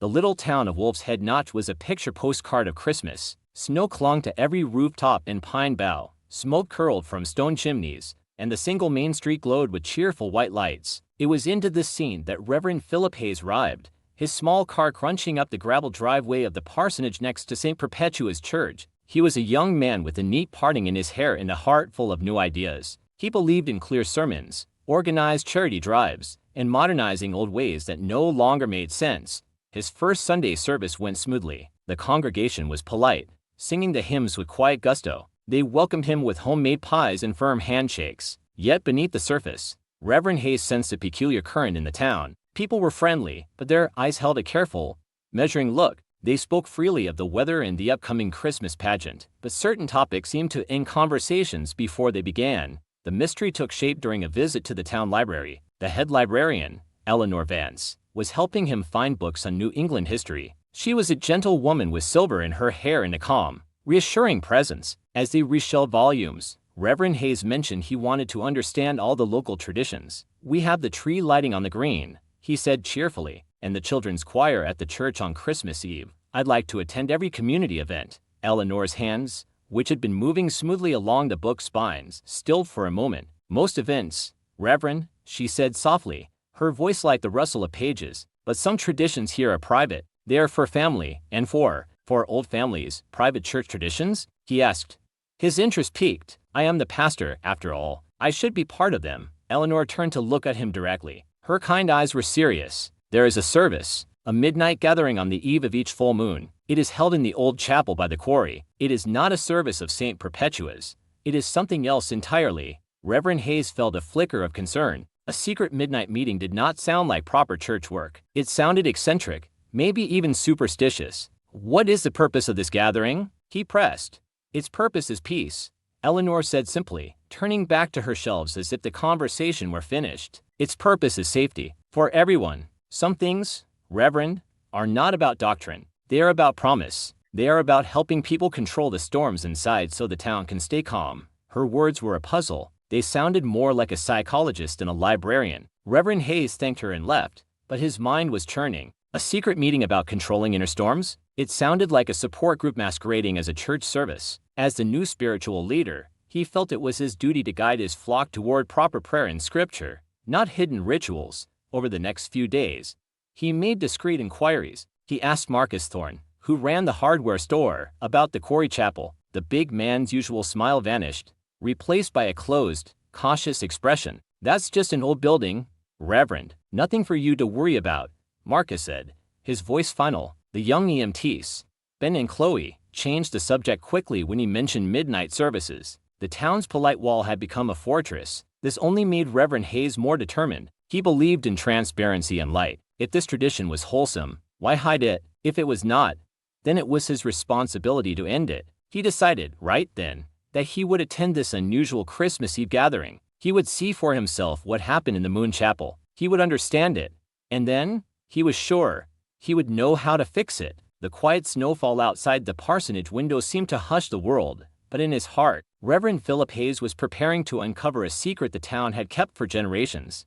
The little town of Wolf's Head Notch was a picture postcard of Christmas. Snow clung to every rooftop and pine bough, smoke curled from stone chimneys, and the single main street glowed with cheerful white lights. It was into this scene that Reverend Philip Hayes arrived, his small car crunching up the gravel driveway of the parsonage next to St. Perpetua's Church. He was a young man with a neat parting in his hair and a heart full of new ideas. He believed in clear sermons, organized charity drives, and modernizing old ways that no longer made sense. His first Sunday service went smoothly. The congregation was polite, singing the hymns with quiet gusto. They welcomed him with homemade pies and firm handshakes. Yet beneath the surface, Reverend Hayes sensed a peculiar current in the town. People were friendly, but their eyes held a careful, measuring look. They spoke freely of the weather and the upcoming Christmas pageant, but certain topics seemed to end conversations before they began. The mystery took shape during a visit to the town library. The head librarian, Eleanor Vance, was helping him find books on New England history. She was a gentle woman with silver in her hair and a calm, reassuring presence. As they reshelved volumes, Reverend Hayes mentioned he wanted to understand all the local traditions. "We have the tree lighting on the green," he said cheerfully, "and the children's choir at the church on Christmas Eve. I'd like to attend every community event." Eleanor's hands, which had been moving smoothly along the book spines, stilled for a moment. "Most events, Reverend," she said softly, her voice like the rustle of pages, "but some traditions here are private. They are for family, and for old families." "Private church traditions?" he asked. His interest piqued. "I am the pastor, after all. I should be part of them." Eleanor turned to look at him directly. Her kind eyes were serious. "There is a service, a midnight gathering on the eve of each full moon. It is held in the old chapel by the quarry. It is not a service of St. Perpetua's. It is something else entirely." Reverend Hayes felt a flicker of concern. A secret midnight meeting did not sound like proper church work. It sounded eccentric, maybe even superstitious. "What is the purpose of this gathering?" he pressed. "Its purpose is peace," Eleanor said simply, turning back to her shelves as if the conversation were finished. "Its purpose is safety, for everyone. Some things, Reverend, are not about doctrine. They are about promise. They are about helping people control the storms inside so the town can stay calm." Her words were a puzzle. They sounded more like a psychologist than a librarian. Reverend Hayes thanked her and left, but his mind was churning. A secret meeting about controlling inner storms? It sounded like a support group masquerading as a church service. As the new spiritual leader, he felt it was his duty to guide his flock toward proper prayer and scripture, not hidden rituals. Over the next few days, he made discreet inquiries. He asked Marcus Thorne, who ran the hardware store, about the quarry chapel. The big man's usual smile vanished, replaced by a closed, cautious expression. "That's just an old building, Reverend. Nothing for you to worry about," Marcus said, his voice final. The young EMTs, Ben and Chloe, changed the subject quickly when he mentioned midnight services. The town's polite wall had become a fortress. This only made Reverend Hayes more determined. He believed in transparency and light. If this tradition was wholesome, why hide it? If it was not, then it was his responsibility to end it. He decided, right then, that he would attend this unusual Christmas Eve gathering. He would see for himself what happened in the Moon Chapel. He would understand it. And then, he was sure, he would know how to fix it. The quiet snowfall outside the parsonage window seemed to hush the world, but in his heart, Reverend Philip Hayes was preparing to uncover a secret the town had kept for generations.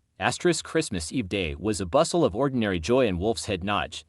Christmas Eve day was a bustle of ordinary joy in Wolf's Head Notch.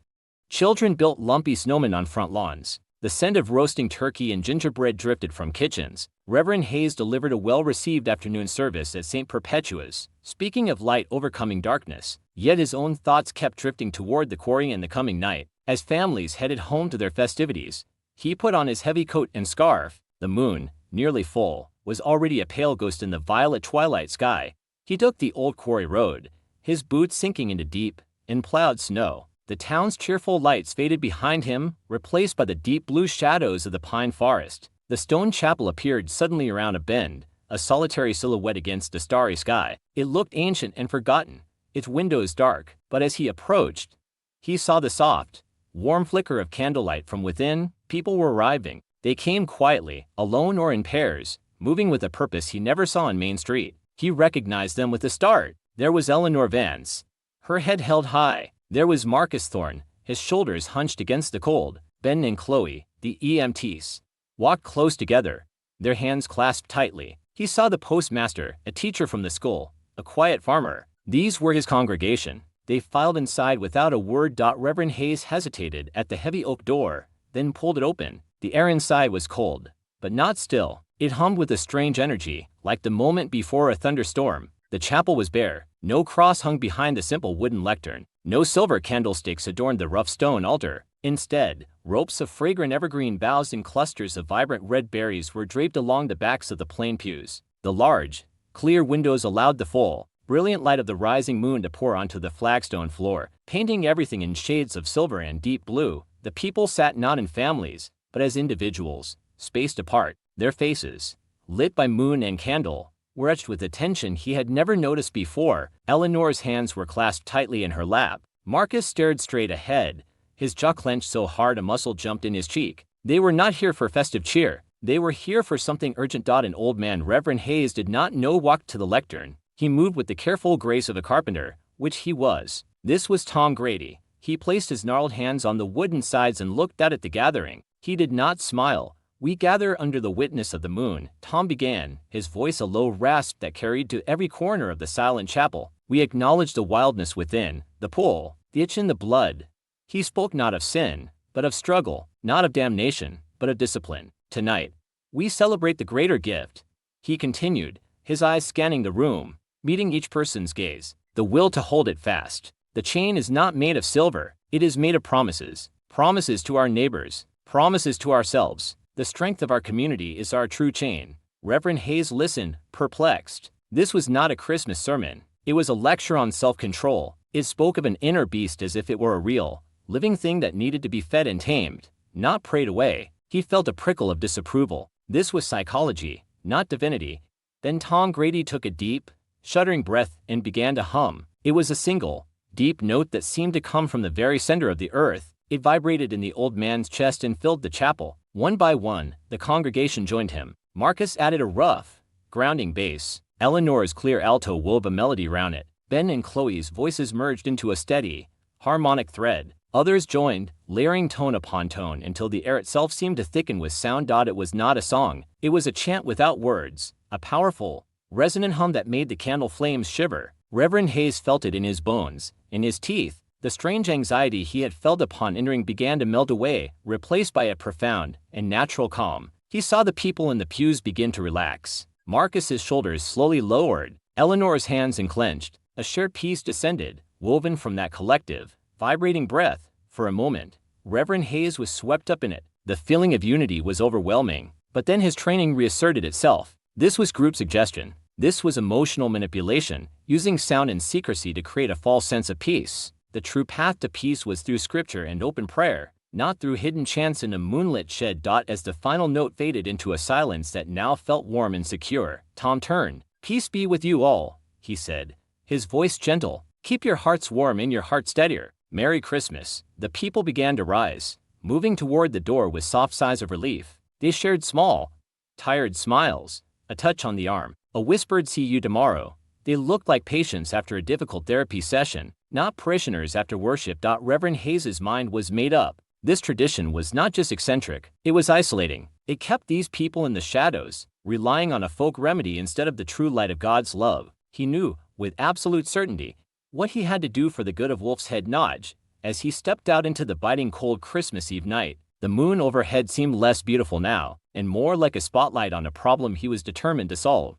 Children built lumpy snowmen on front lawns. The scent of roasting turkey and gingerbread drifted from kitchens. Reverend Hayes delivered a well-received afternoon service at St. Perpetua's, speaking of light overcoming darkness. Yet his own thoughts kept drifting toward the quarry and the coming night. As families headed home to their festivities, he put on his heavy coat and scarf. The moon, nearly full, was already a pale ghost in the violet twilight sky. He took the old quarry road, his boots sinking into deep, unplowed snow. The town's cheerful lights faded behind him, replaced by the deep blue shadows of the pine forest. The stone chapel appeared suddenly around a bend, a solitary silhouette against the starry sky. It looked ancient and forgotten, its windows dark, but as he approached, he saw the soft, warm flicker of candlelight from within. People were arriving. They came quietly, alone or in pairs, moving with a purpose he never saw on Main Street. He recognized them with a start. There was Eleanor Vance, her head held high. There was Marcus Thorne, his shoulders hunched against the cold. Ben and Chloe, the EMTs, walked close together, their hands clasped tightly. He saw the postmaster, a teacher from the school, a quiet farmer. These were his congregation. They filed inside without a word. Reverend Hayes hesitated at the heavy oak door, then pulled it open. The air inside was cold, but not still. It hummed with a strange energy, like the moment before a thunderstorm. The chapel was bare. No cross hung behind the simple wooden lectern. No silver candlesticks adorned the rough stone altar. Instead, ropes of fragrant evergreen boughs and clusters of vibrant red berries were draped along the backs of the plain pews. The large, clear windows allowed the full, brilliant light of the rising moon to pour onto the flagstone floor, painting everything in shades of silver and deep blue. The people sat not in families, but as individuals, spaced apart. Their faces, lit by moon and candle, were etched with attention he had never noticed before. Eleanor's hands were clasped tightly in her lap. Marcus stared straight ahead, his jaw clenched so hard a muscle jumped in his cheek. They were not here for festive cheer. They were here for something urgent. An old man Reverend Hayes did not know walked to the lectern. He moved with the careful grace of a carpenter, which he was. This was Tom Grady. He placed his gnarled hands on the wooden sides and looked out at the gathering. He did not smile. "We gather under the witness of the moon," Tom began, his voice a low rasp that carried to every corner of the silent chapel. "We acknowledge the wildness within, the pull, the itch in the blood." He spoke not of sin, but of struggle, not of damnation, but of discipline. "Tonight, we celebrate the greater gift," he continued, his eyes scanning the room, meeting each person's gaze. "The will to hold it fast. The chain is not made of silver, it is made of promises. Promises to our neighbors, promises to ourselves. The strength of our community is our true chain." Reverend Hayes listened, perplexed. This was not a Christmas sermon. It was a lecture on self-control. It spoke of an inner beast as if it were a real, living thing that needed to be fed and tamed, not prayed away. He felt a prickle of disapproval. This was psychology, not divinity. Then Tom Grady took a deep, shuddering breath and began to hum. It was a single, deep note that seemed to come from the very center of the earth. It vibrated in the old man's chest and filled the chapel. One by one, the congregation joined him. Marcus added a rough, grounding bass. Eleanor's clear alto wove a melody round it. Ben and Chloe's voices merged into a steady, harmonic thread. Others joined, layering tone upon tone until the air itself seemed to thicken with sound. It was not a song. It was a chant without words, a powerful, resonant hum that made the candle flames shiver. Reverend Hayes felt it in his bones, in his teeth. The strange anxiety he had felt upon entering began to melt away, replaced by a profound and natural calm. He saw the people in the pews begin to relax. Marcus's shoulders slowly lowered, Eleanor's hands unclenched. A shared peace descended, woven from that collective, vibrating breath. For a moment, Reverend Hayes was swept up in it. The feeling of unity was overwhelming, but then his training reasserted itself. This was group suggestion. This was emotional manipulation, using sound and secrecy to create a false sense of peace. The true path to peace was through scripture and open prayer, not through hidden chants in a moonlit shed. As the final note faded into a silence that now felt warm and secure, Tom turned. "Peace be with you all," he said, his voice gentle. "Keep your hearts warm and your heart steadier. Merry Christmas." The people began to rise, moving toward the door with soft sighs of relief. They shared small, tired smiles, a touch on the arm, a whispered "see you tomorrow." They looked like patients after a difficult therapy session, not parishioners after worship. Reverend Hayes's mind was made up. This tradition was not just eccentric, it was isolating. It kept these people in the shadows, relying on a folk remedy instead of the true light of God's love. He knew, with absolute certainty, what he had to do for the good of Wolf's Head Lodge. As he stepped out into the biting cold Christmas Eve night, the moon overhead seemed less beautiful now, and more like a spotlight on a problem he was determined to solve.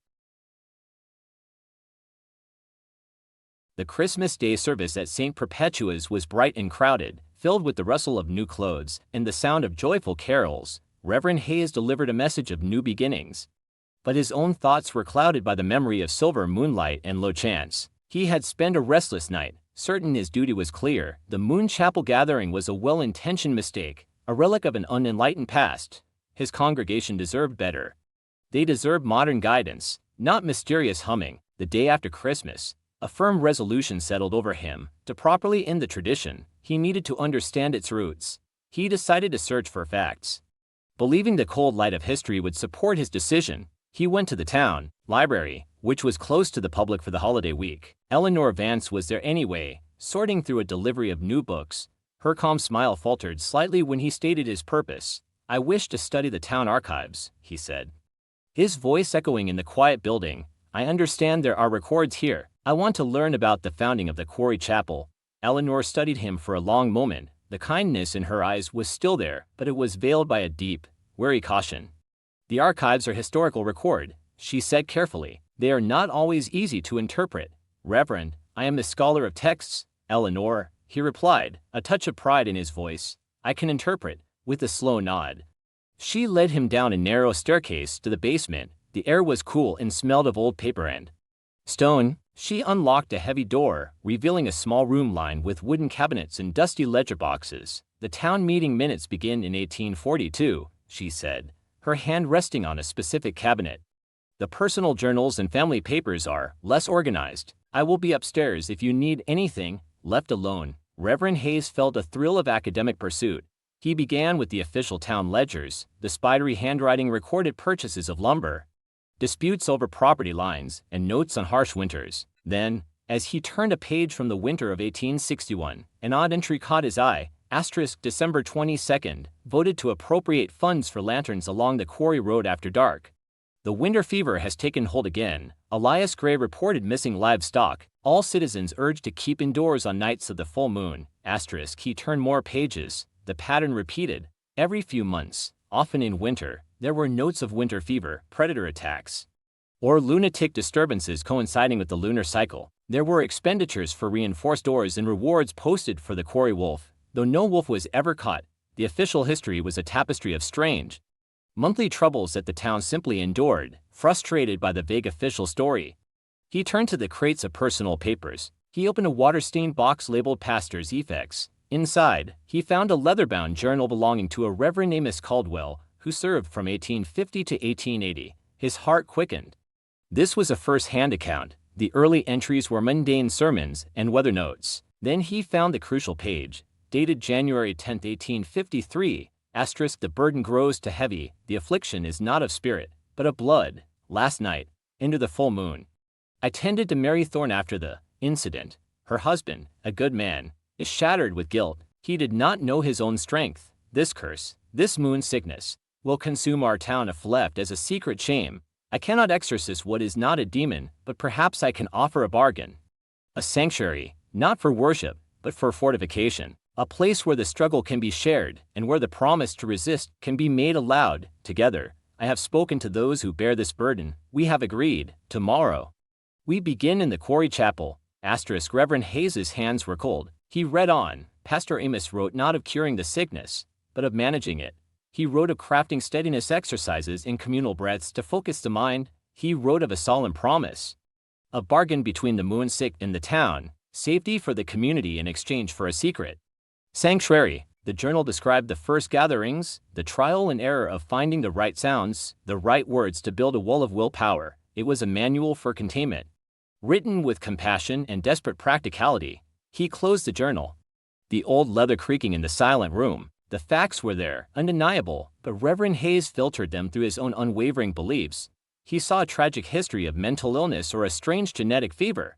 The Christmas Day service at St. Perpetua's was bright and crowded, filled with the rustle of new clothes and the sound of joyful carols. Reverend Hayes delivered a message of new beginnings. But his own thoughts were clouded by the memory of silver moonlight and low chants. He had spent a restless night, certain his duty was clear. The Moon Chapel gathering was a well-intentioned mistake, a relic of an unenlightened past. His congregation deserved better. They deserved modern guidance, not mysterious humming. The day after Christmas, a firm resolution settled over him. To properly end the tradition, he needed to understand its roots. He decided to search for facts. Believing the cold light of history would support his decision, he went to the town library, which was close to the public for the holiday week. Eleanor Vance was there anyway, sorting through a delivery of new books. Her calm smile faltered slightly when he stated his purpose. "I wish to study the town archives," he said, his voice echoing in the quiet building. "I understand there are records here. I want to learn about the founding of the Quarry Chapel, Eleanor studied him for a long moment. The kindness in her eyes was still there, but it was veiled by a deep, wary caution. The archives are historical record, she said carefully. They are not always easy to interpret. Reverend, I am the scholar of texts, Eleanor, he replied, a touch of pride in his voice. I can interpret, with a slow nod. She led him down a narrow staircase to the basement. The air was cool and smelled of old paper and stone. She unlocked a heavy door, revealing a small room lined with wooden cabinets and dusty ledger boxes. The town meeting minutes begin in 1842, she said, her hand resting on a specific cabinet. The personal journals and family papers are less organized. I will be upstairs if you need anything. Left alone, Reverend Hayes felt a thrill of academic pursuit. He began with the official town ledgers, the spidery handwriting recorded purchases of lumber, disputes over property lines, and notes on harsh winters. Then, as he turned a page from the winter of 1861, an odd entry caught his eye. December 22nd, voted to appropriate funds for lanterns along the quarry road after dark. The winter fever has taken hold again. Elias Gray reported missing livestock. All citizens urged to keep indoors on nights of the full moon. He turned more pages. The pattern repeated. Every few months, often in winter, there were notes of winter fever, predator attacks, or lunatic disturbances coinciding with the lunar cycle. There were expenditures for reinforced doors and rewards posted for the quarry wolf. Though no wolf was ever caught, the official history was a tapestry of strange monthly troubles that the town simply endured, frustrated by the vague official story. He turned to the crates of personal papers. He opened a water-stained box labeled Pastor's Effects. Inside, he found a leather-bound journal belonging to a Reverend Amos Caldwell, who served from 1850 to 1880. His heart quickened. This was a first-hand account. The early entries were mundane sermons and weather notes. Then he found the crucial page, dated January 10, 1853. The burden grows too heavy. The affliction is not of spirit, but of blood. Last night, into the full moon, I tended to Mary Thorne after the incident. Her husband, a good man, is shattered with guilt. He did not know his own strength. This curse, this moon sickness, will consume our town if left as a secret shame. I cannot exorcise what is not a demon, but perhaps I can offer a bargain. A sanctuary, not for worship, but for fortification. A place where the struggle can be shared, and where the promise to resist can be made aloud. Together, I have spoken to those who bear this burden. We have agreed. Tomorrow, we begin in the quarry chapel. Reverend Hayes's hands were cold. He read on. Pastor Amos wrote not of curing the sickness, but of managing it. He wrote of crafting steadiness exercises in communal breaths to focus the mind. He wrote of a solemn promise, a bargain between the moon sick and the town, safety for the community in exchange for a secret sanctuary. The journal described the first gatherings, the trial and error of finding the right sounds, the right words to build a wall of willpower. It was a manual for containment, written with compassion and desperate practicality. He closed the journal. The old leather creaking in the silent room. The facts were there, undeniable, but Reverend Hayes filtered them through his own unwavering beliefs. He saw a tragic history of mental illness or a strange genetic fever,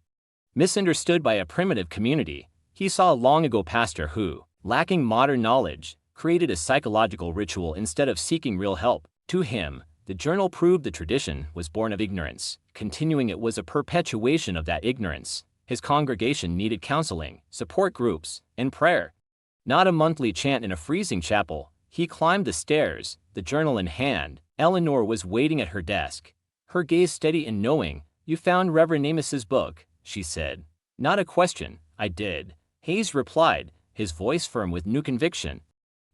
misunderstood by a primitive community. He saw a long-ago pastor who, lacking modern knowledge, created a psychological ritual instead of seeking real help. To him, the journal proved the tradition was born of ignorance. Continuing it was a perpetuation of that ignorance. His congregation needed counseling, support groups, and prayer, not a monthly chant in a freezing chapel. He climbed the stairs, the journal in hand. Eleanor was waiting at her desk, her gaze steady and knowing. You found Reverend Amos's book, she said. Not a question. I did. Hayes replied, his voice firm with new conviction.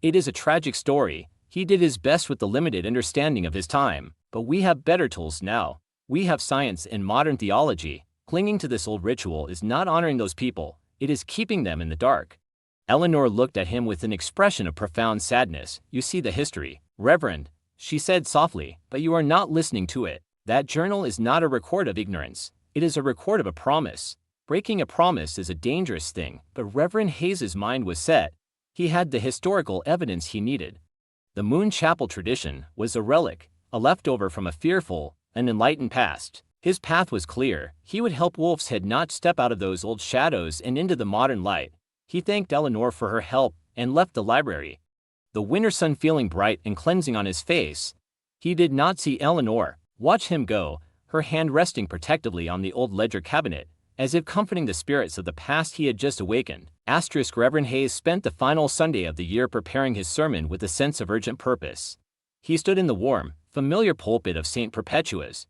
It is a tragic story. He did his best with the limited understanding of his time, but we have better tools now. We have science and modern theology. Clinging to this old ritual is not honoring those people, it is keeping them in the dark. Eleanor looked at him with an expression of profound sadness. You see the history, Reverend, she said softly, but you are not listening to it. That journal is not a record of ignorance. It is a record of a promise. Breaking a promise is a dangerous thing, but Reverend Hayes's mind was set. He had the historical evidence he needed. The Moon Chapel tradition was a relic, a leftover from a fearful and enlightened past. His path was clear. He would help Wolf's Head not step out of those old shadows and into the modern light. He thanked Eleanor for her help and left the library, the winter sun feeling bright and cleansing on his face. He did not see Eleanor. Watch him go, her hand resting protectively on the old ledger cabinet, as if comforting the spirits of the past he had just awakened. Reverend Hayes spent the final Sunday of the year preparing his sermon with a sense of urgent purpose. He stood in the warm, familiar pulpit of St. Perpetua's.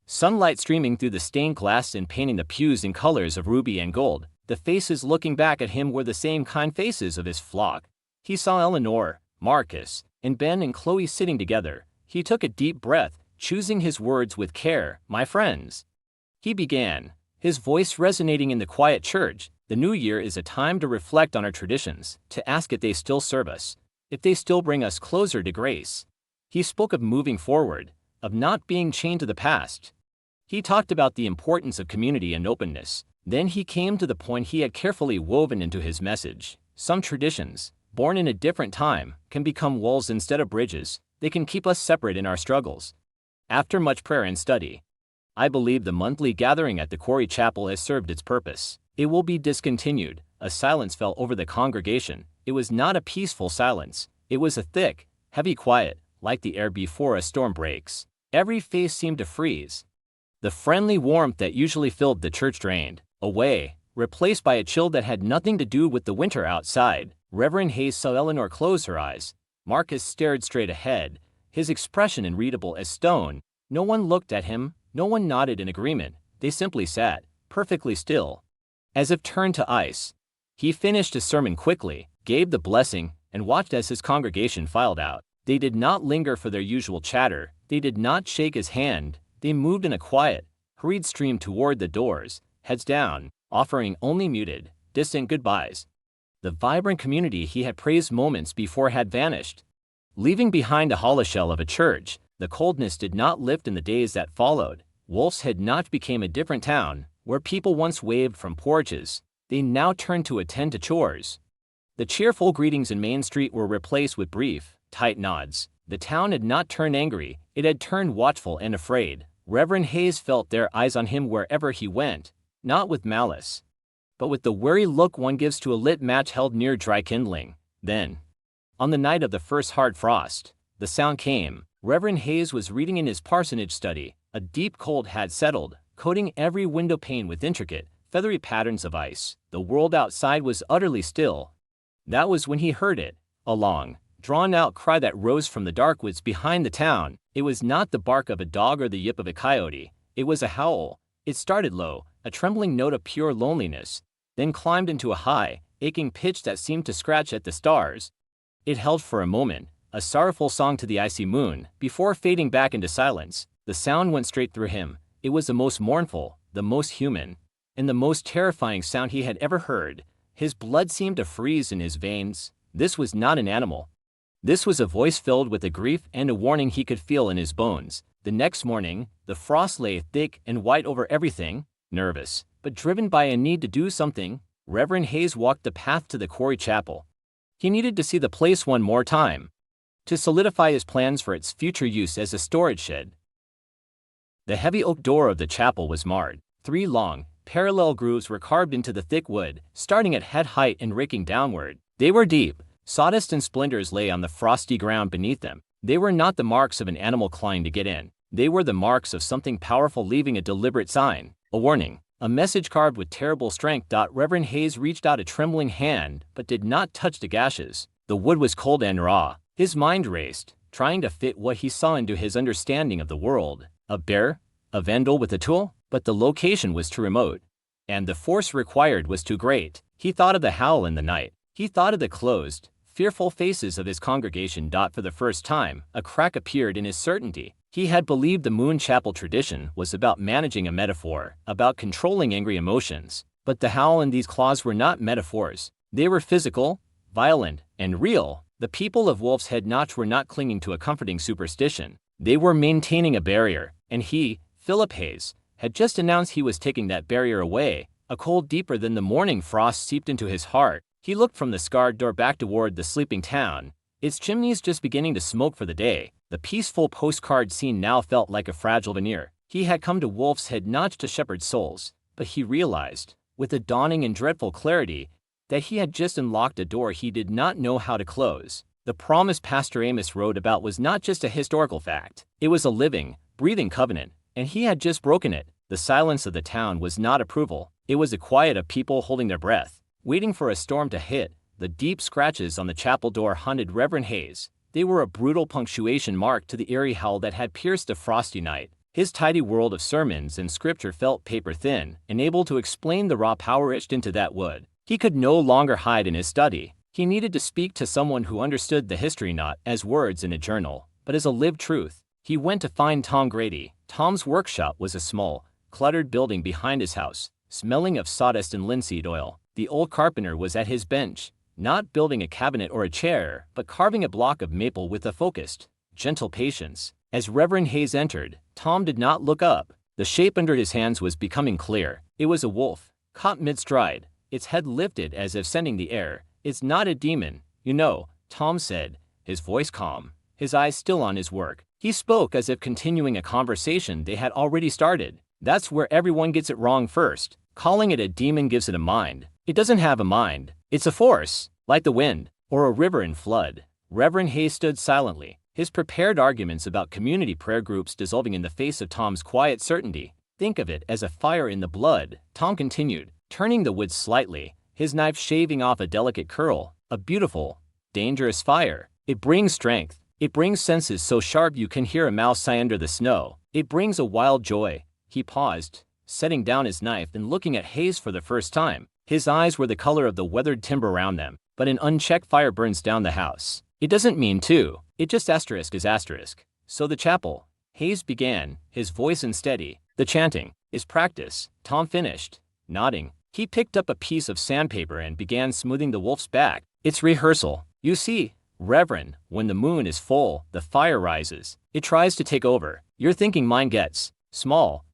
Sunlight streaming through the stained glass and painting the pews in colors of ruby and gold. The faces looking back at him were the same kind faces of his flock. He saw Eleanor, Marcus, and Ben and Chloe sitting together. He took a deep breath, choosing his words with care. "My friends," he began, his voice resonating in the quiet church. "The new year is a time to reflect on our traditions, to ask if they still serve us, if they still bring us closer to grace." He spoke of moving forward, of not being chained to the past. He talked about the importance of community and openness. Then he came to the point he had carefully woven into his message. Some traditions, born in a different time, can become walls instead of bridges. They can keep us separate in our struggles. After much prayer and study, I believe the monthly gathering at the Quarry Chapel has served its purpose. It will be discontinued. A silence fell over the congregation. It was not a peaceful silence. It was a thick, heavy quiet, like the air before a storm breaks. Every face seemed to freeze. The friendly warmth that usually filled the church drained away, replaced by a chill that had nothing to do with the winter outside. Reverend Hayes saw Eleanor close her eyes. Marcus stared straight ahead, his expression unreadable as stone. No one looked at him, no one nodded in agreement. They simply sat, perfectly still, as if turned to ice. He finished his sermon quickly, gave the blessing, and watched as his congregation filed out. They did not linger for their usual chatter. They did not shake his hand. They moved in a quiet, hurried stream toward the doors, heads down, offering only muted, distant goodbyes. The vibrant community he had praised moments before had vanished. Leaving behind a hollow shell of a church, the coldness did not lift in the days that followed. Wolf's Head not became a different town, where people once waved from porches. They now turned to attend to chores. The cheerful greetings in Main Street were replaced with brief, tight nods. The town had not turned angry, it had turned watchful and afraid. Reverend Hayes felt their eyes on him wherever he went, not with malice, but with the wary look one gives to a lit match held near dry kindling. Then, on the night of the first hard frost, the sound came. Reverend Hayes was reading in his parsonage study. A deep cold had settled, coating every window pane with intricate, feathery patterns of ice. The world outside was utterly still. That was when he heard it, a long, drawn-out cry that rose from the dark woods behind the town. It was not the bark of a dog or the yip of a coyote. It was a howl. It started low, a trembling note of pure loneliness, then climbed into a high, aching pitch that seemed to scratch at the stars. It held for a moment, a sorrowful song to the icy moon, before fading back into silence. The sound went straight through him. It was the most mournful, the most human, and the most terrifying sound he had ever heard. His blood seemed to freeze in his veins. This was not an animal. This was a voice filled with a grief and a warning he could feel in his bones. The next morning, the frost lay thick and white over everything. Nervous, but driven by a need to do something, Reverend Hayes walked the path to the Quarry Chapel. He needed to see the place one more time, to solidify his plans for its future use as a storage shed. The heavy oak door of the chapel was marred. 3 long, parallel grooves were carved into the thick wood, starting at head height and raking downward. They were deep. Sawdust and splinters lay on the frosty ground beneath them. They were not the marks of an animal clawing to get in. They were the marks of something powerful leaving a deliberate sign, a warning, a message carved with terrible strength. Reverend Hayes reached out a trembling hand, but did not touch the gashes. The wood was cold and raw. His mind raced, trying to fit what he saw into his understanding of the world. A bear? A vandal with a tool? But the location was too remote, and the force required was too great. He thought of the howl in the night. He thought of the closed, fearful faces of his congregation. For the first time, a crack appeared in his certainty. He had believed the Moon Chapel tradition was about managing a metaphor, about controlling angry emotions. But the howl and these claws were not metaphors. They were physical, violent, and real. The people of Wolf's Head Notch were not clinging to a comforting superstition. They were maintaining a barrier, and he, Philip Hayes, had just announced he was taking that barrier away. A cold deeper than the morning frost seeped into his heart. He looked from the scarred door back toward the sleeping town, its chimneys just beginning to smoke for the day. The peaceful postcard scene now felt like a fragile veneer. He had come to Wolf's Head not to shepherd souls, but he realized, with a dawning and dreadful clarity, that he had just unlocked a door he did not know how to close. The promise Pastor Amos wrote about was not just a historical fact. It was a living, breathing covenant, and he had just broken it. The silence of the town was not approval. It was a quiet of people holding their breath, waiting for a storm to hit. The deep scratches on the chapel door haunted Reverend Hayes. They were a brutal punctuation mark to the eerie howl that had pierced a frosty night. His tidy world of sermons and scripture felt paper-thin, unable to explain the raw power etched into that wood. He could no longer hide in his study. He needed to speak to someone who understood the history not as words in a journal, but as a lived truth. He went to find Tom Grady. Tom's workshop was a small, cluttered building behind his house, smelling of sawdust and linseed oil. The old carpenter was at his bench, not building a cabinet or a chair, but carving a block of maple with a focused, gentle patience. As Reverend Hayes entered, Tom did not look up. The shape under his hands was becoming clear. It was a wolf, caught mid-stride, its head lifted as if scenting the air. "It's not a demon, you know," Tom said, his voice calm, his eyes still on his work. He spoke as if continuing a conversation they had already started. "That's where everyone gets it wrong first. Calling it a demon gives it a mind. It doesn't have a mind. It's a force, like the wind, or a river in flood." Reverend Hayes stood silently, his prepared arguments about community prayer groups dissolving in the face of Tom's quiet certainty. "Think of it as a fire in the blood," Tom continued, turning the wood slightly, his knife shaving off a delicate curl. "A beautiful, dangerous fire. It brings strength. It brings senses so sharp you can hear a mouse sigh under the snow. It brings a wild joy." He paused, setting down his knife and looking at Hayes for the first time. His eyes were the color of the weathered timber around them. "But an unchecked fire burns down the house. It doesn't mean to. It just asterisk is asterisk. So the chapel," Hayes began, his voice unsteady. "The chanting is practice," Tom finished, nodding. He picked up a piece of sandpaper and began smoothing the wolf's back. "It's rehearsal. You see, Reverend, when the moon is full, the fire rises. It tries to take over. Your thinking mind gets small,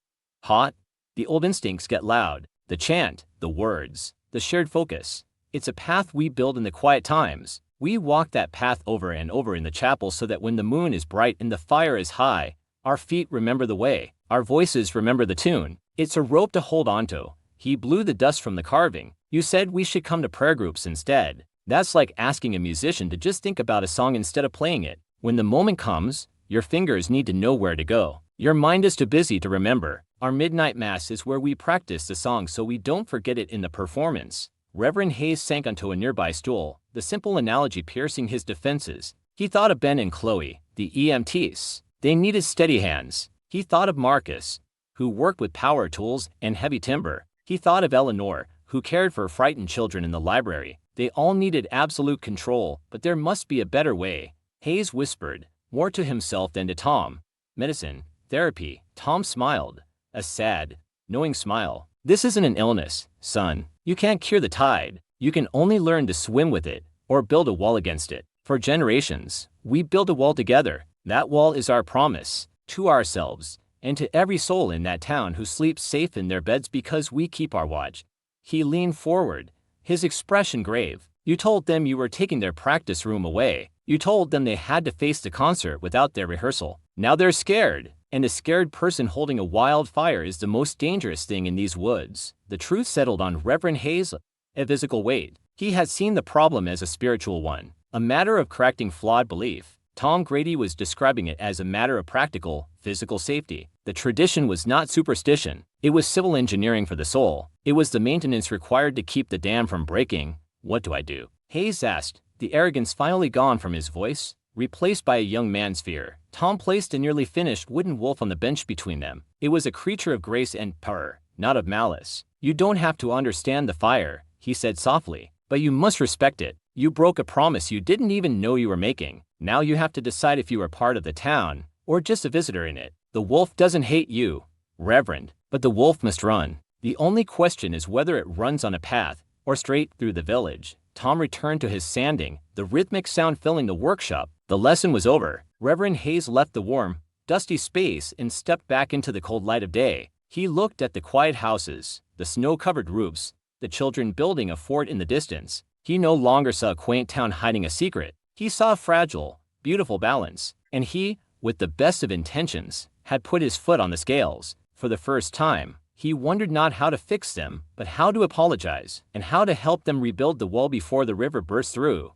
hot. The old instincts get loud. The chant, the words, the shared focus. It's a path we build in the quiet times. We walk that path over and over in the chapel so that when the moon is bright and the fire is high, our feet remember the way. Our voices remember the tune. It's a rope to hold onto." He blew the dust from the carving. "You said we should come to prayer groups instead. That's like asking a musician to just think about a song instead of playing it. When the moment comes, your fingers need to know where to go. Your mind is too busy to remember. Our midnight mass is where we practice the song so we don't forget it in the performance." Reverend Hayes sank onto a nearby stool, the simple analogy piercing his defenses. He thought of Ben and Chloe, the EMTs. They needed steady hands. He thought of Marcus, who worked with power tools and heavy timber. He thought of Eleanor, who cared for frightened children in the library. They all needed absolute control, but there must be a better way. Hayes whispered, more to himself than to Tom. "Medicine, therapy." Tom smiled, a sad, knowing smile. "This isn't an illness, son. You can't cure the tide. You can only learn to swim with it, or build a wall against it. For generations, we built a wall together. That wall is our promise, to ourselves, and to every soul in that town who sleeps safe in their beds because we keep our watch." He leaned forward, his expression grave. "You told them you were taking their practice room away. You told them they had to face the concert without their rehearsal. Now they're scared, and a scared person holding a wildfire is the most dangerous thing in these woods." The truth settled on Reverend Hayes, a physical weight. He had seen the problem as a spiritual one, a matter of correcting flawed belief. Tom Grady was describing it as a matter of practical, physical safety. The tradition was not superstition. It was civil engineering for the soul. It was the maintenance required to keep the dam from breaking. "What do I do?" Hayes asked, the arrogance finally gone from his voice, replaced by a young man's fear. Tom placed a nearly finished wooden wolf on the bench between them. It was a creature of grace and power, not of malice. "You don't have to understand the fire," he said softly, "but you must respect it. You broke a promise you didn't even know you were making. Now you have to decide if you are part of the town, or just a visitor in it. The wolf doesn't hate you, Reverend, but the wolf must run. The only question is whether it runs on a path, or straight through the village." Tom returned to his sanding, the rhythmic sound filling the workshop. The lesson was over. Reverend Hayes left the warm, dusty space and stepped back into the cold light of day. He looked at the quiet houses, the snow-covered roofs, the children building a fort in the distance. He no longer saw a quaint town hiding a secret. He saw a fragile, beautiful balance, and he, with the best of intentions, had put his foot on the scales. For the first time, he wondered not how to fix them, but how to apologize, and how to help them rebuild the wall before the river burst through.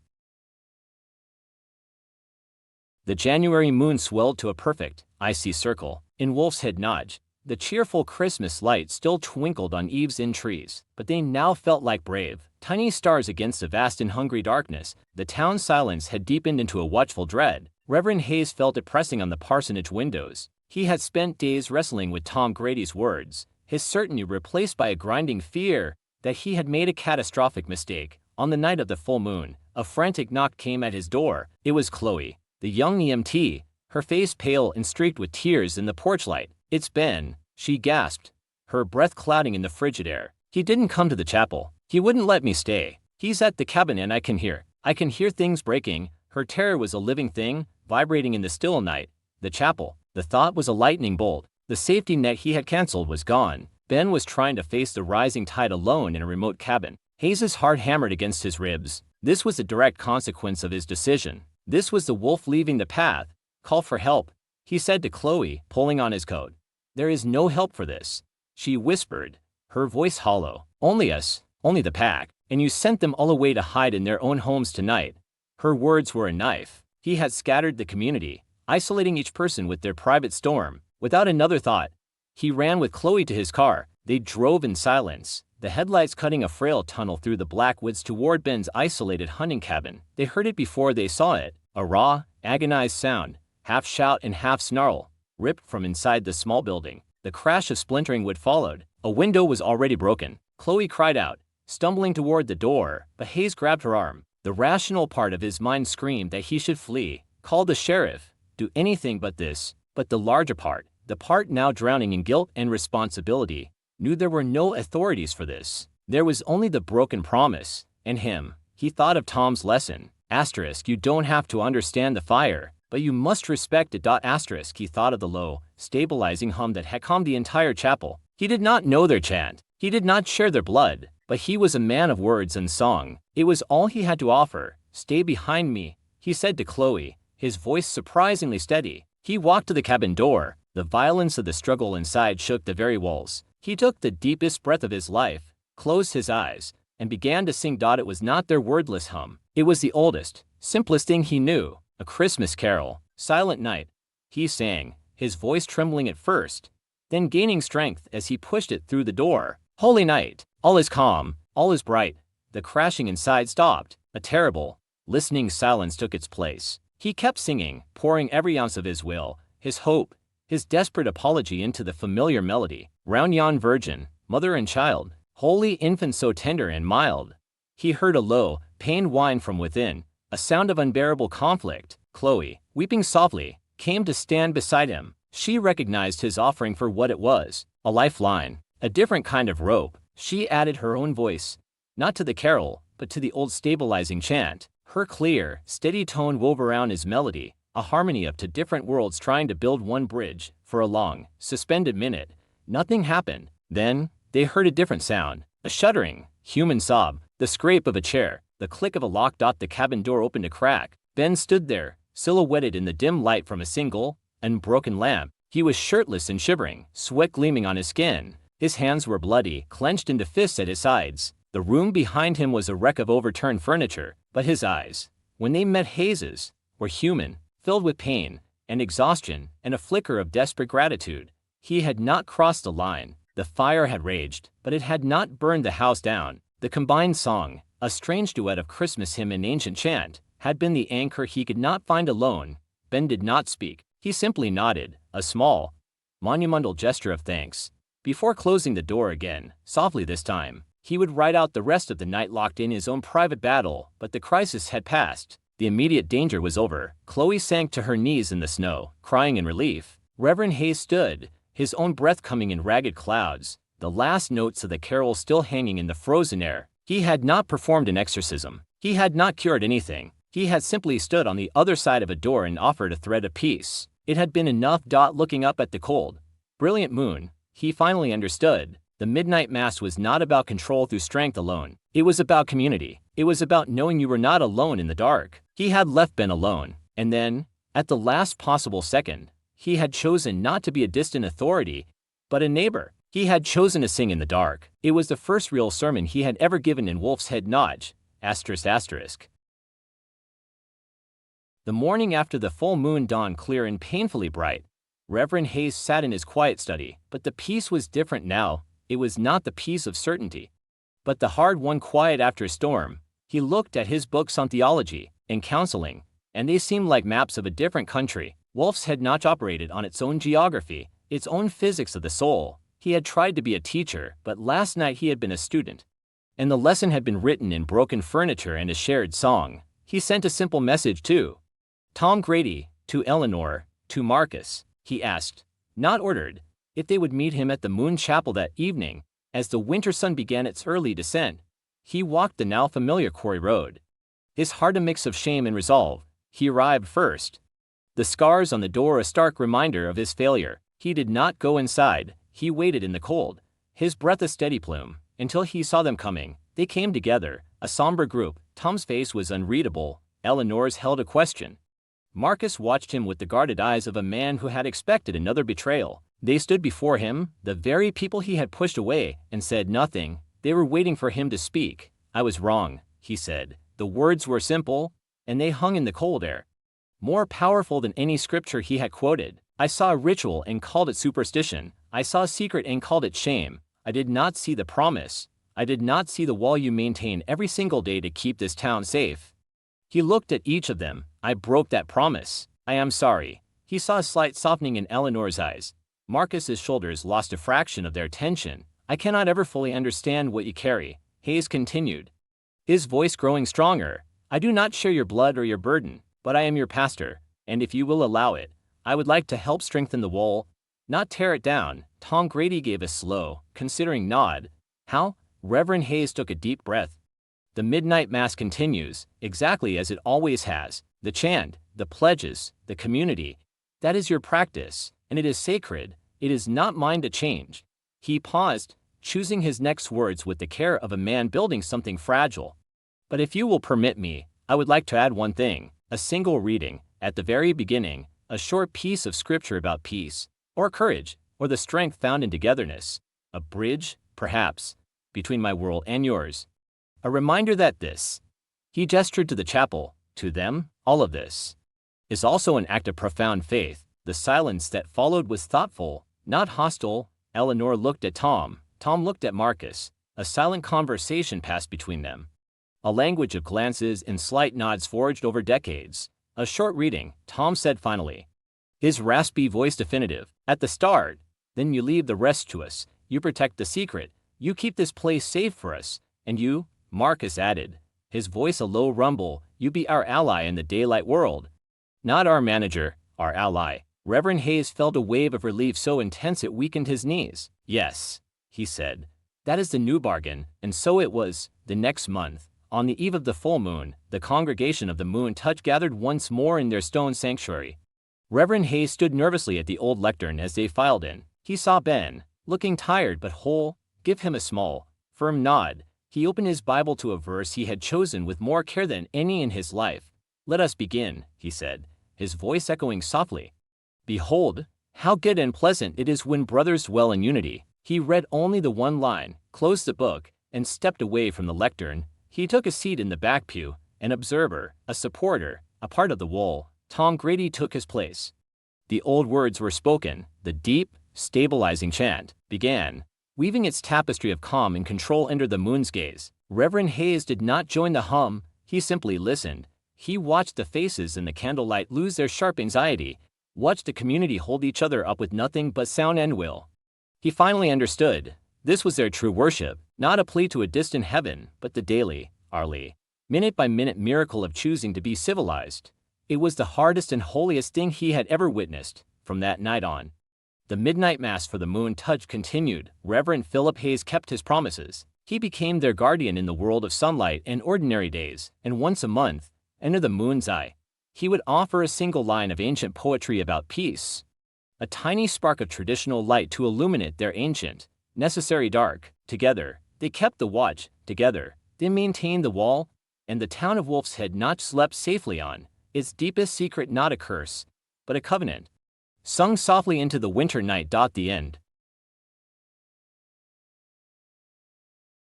The January moon swelled to a perfect, icy circle. In Wolf's Head Notch, The cheerful Christmas lights still twinkled on eaves and trees, but they now felt like brave, tiny stars against a vast and hungry darkness. The town's silence had deepened into a watchful dread. Reverend Hayes felt it pressing on the parsonage windows. He had spent days wrestling with Tom Grady's words, his certainty replaced by a grinding fear that he had made a catastrophic mistake. On the night of the full moon, a frantic knock came at his door. It was Chloe, the young EMT, her face pale and streaked with tears in the porch light. "It's Ben," she gasped, her breath clouding in the frigid air. "He didn't come to the chapel. He wouldn't let me stay. He's at the cabin and I can hear things breaking." Her terror was a living thing, vibrating in the still night. The chapel. The thought was a lightning bolt. The safety net he had canceled was gone. Ben was trying to face the rising tide alone in a remote cabin. Hayes's heart hammered against his ribs. This was a direct consequence of his decision. This was the wolf leaving the path. "Call for help," he said to Chloe, pulling on his coat. "There is no help for this," she whispered, her voice hollow. "Only us, only the pack, and you sent them all away to hide in their own homes tonight." Her words were a knife. He had scattered the community, isolating each person with their private storm. Without another thought, he ran with Chloe to his car. They drove in silence, the headlights cutting a frail tunnel through the black woods toward Ben's isolated hunting cabin. They heard it before they saw it, a raw, agonized sound, half shout and half snarl, ripped from inside the small building. The crash of splintering wood followed. A window was already broken. Chloe cried out, stumbling toward the door, but Hayes grabbed her arm. The rational part of his mind screamed that he should flee, call the sheriff, do anything but this. But the larger part, the part now drowning in guilt and responsibility, knew there were no authorities for this. There was only the broken promise, and him. He thought of Tom's lesson. Asterisk, you don't have to understand the fire, but you must respect it. Asterisk, he thought of the low, stabilizing hum that had calmed the entire chapel. He did not know their chant. He did not share their blood, but he was a man of words and song. It was all he had to offer. "Stay behind me," he said to Chloe, his voice surprisingly steady. He walked to the cabin door. The violence of the struggle inside shook the very walls. He took the deepest breath of his life, closed his eyes, and began to sing. It was not their wordless hum. It was the oldest, simplest thing he knew, a Christmas carol. "Silent Night," he sang, his voice trembling at first, then gaining strength as he pushed it through the door. "Holy night, all is calm, all is bright." The crashing inside stopped. A terrible, listening silence took its place. He kept singing, pouring every ounce of his will, his hope, his desperate apology into the familiar melody. "Round yon virgin, mother and child, holy infant so tender and mild." He heard a low, pained whine from within, a sound of unbearable conflict. Chloe, weeping softly, came to stand beside him. She recognized his offering for what it was, a lifeline, a different kind of rope. She added her own voice, not to the carol, but to the old stabilizing chant. Her clear, steady tone wove around his melody, a harmony of two different worlds trying to build one bridge. For a long, suspended minute, nothing happened. Then, they heard a different sound, a shuddering, human sob, the scrape of a chair, the click of a lock. The cabin door opened a crack. Ben stood there, silhouetted in the dim light from a single, unbroken lamp. He was shirtless and shivering, sweat gleaming on his skin. His hands were bloody, clenched into fists at his sides. The room behind him was a wreck of overturned furniture, but his eyes, when they met Hayes's, were human, filled with pain and exhaustion and a flicker of desperate gratitude. He had not crossed the line. The fire had raged, but it had not burned the house down. The combined song, a strange duet of Christmas hymn and ancient chant, had been the anchor he could not find alone. Ben did not speak. He simply nodded, a small, monumental gesture of thanks. Before closing the door again, softly this time, he would ride out the rest of the night locked in his own private battle. But the crisis had passed. The immediate danger was over. Chloe sank to her knees in the snow, crying in relief. Reverend Hayes stood, his own breath coming in ragged clouds, the last notes of the carol still hanging in the frozen air. He had not performed an exorcism. He had not cured anything. He had simply stood on the other side of a door and offered a thread of peace. It had been enough. Looking up at the cold, brilliant moon, he finally understood. The midnight mass was not about control through strength alone. It was about community. It was about knowing you were not alone in the dark. He had left Ben alone, and then, at the last possible second, he had chosen not to be a distant authority, but a neighbor. He had chosen to sing in the dark. It was the first real sermon he had ever given in Wolf's Head Notch. ****. The morning after the full moon dawned clear and painfully bright. Reverend Hayes sat in his quiet study, but the peace was different now. It was not the peace of certainty, but the hard-won quiet after a storm. He looked at his books on theology and counseling, and they seemed like maps of a different country. Wolf's had not operated on its own geography, its own physics of the soul. He had tried to be a teacher, but last night he had been a student. And the lesson had been written in broken furniture and a shared song. He sent a simple message to Tom Grady, to Eleanor, to Marcus. He asked, not ordered, if they would meet him at the Moon Chapel that evening. As the winter sun began its early descent, he walked the now familiar quarry road. His heart a mix of shame and resolve. He arrived first. The scars on the door a stark reminder of his failure. He did not go inside. He waited in the cold, his breath a steady plume, until he saw them coming. They came together, a somber group. Tom's face was unreadable. Eleanor's held a question. Marcus watched him with the guarded eyes of a man who had expected another betrayal. They stood before him, the very people he had pushed away, and said nothing. They were waiting for him to speak. I was wrong, he said. The words were simple, and they hung in the cold air. More powerful than any scripture he had quoted. I saw a ritual and called it superstition. I saw a secret and called it shame. I did not see the promise. I did not see the wall you maintain every single day to keep this town safe. He looked at each of them. I broke that promise. I am sorry. He saw a slight softening in Eleanor's eyes. Marcus's shoulders lost a fraction of their tension. I cannot ever fully understand what you carry, Hayes continued, his voice growing stronger. I do not share your blood or your burden, but I am your pastor, and if you will allow it, I would like to help strengthen the wall, not tear it down. Tom Grady gave a slow, considering nod. How? Reverend Hayes took a deep breath. The midnight mass continues, exactly as it always has. The chant, the pledges, the community. That is your practice, and it is sacred. It is not mine to change. He paused, choosing his next words with the care of a man building something fragile. But if you will permit me, I would like to add one thing, a single reading, at the very beginning, a short piece of scripture about peace, or courage, or the strength found in togetherness. A bridge, perhaps, between my world and yours. A reminder that this, he gestured to the chapel, to them, all of this, is also an act of profound faith. The silence that followed was thoughtful, not hostile. Eleanor looked at Tom. Tom looked at Marcus. A silent conversation passed between them. A language of glances and slight nods forged over decades. A short reading, Tom said finally. His raspy voice definitive. At the start, then you leave the rest to us. You protect the secret. You keep this place safe for us. And you, Marcus added, his voice a low rumble, you be our ally in the daylight world. Not our manager, our ally. Reverend Hayes felt a wave of relief so intense it weakened his knees. Yes, he said. That is the new bargain, and so it was. The next month, on the eve of the full moon, the congregation of the Moon Touch gathered once more in their stone sanctuary. Reverend Hayes stood nervously at the old lectern as they filed in. He saw Ben, looking tired but whole, give him a small, firm nod. He opened his Bible to a verse he had chosen with more care than any in his life. Let us begin, he said, his voice echoing softly. Behold, how good and pleasant it is when brothers dwell in unity. He read only the one line, closed the book, and stepped away from the lectern. He took a seat in the back pew, an observer, a supporter, a part of the wall. Tom Grady took his place. The old words were spoken. The deep, stabilizing chant began, weaving its tapestry of calm and control under the moon's gaze. Reverend Hayes did not join the hum. He simply listened. He watched the faces in the candlelight lose their sharp anxiety, watched the community hold each other up with nothing but sound and will. He finally understood. This was their true worship, not a plea to a distant heaven, but the daily, hourly, minute-by-minute miracle of choosing to be civilized. It was the hardest and holiest thing he had ever witnessed. From that night on, the midnight mass for the Moon Touch continued. Reverend Philip Hayes kept his promises. He became their guardian in the world of sunlight and ordinary days, and once a month, under the moon's eye, he would offer a single line of ancient poetry about peace, a tiny spark of traditional light to illuminate their ancient, necessary dark. Together, they kept the watch. Together, they maintained the wall, and the town of Wolf's Head not slept safely on, its deepest secret not a curse, but a covenant. Sung softly into the winter night. The end.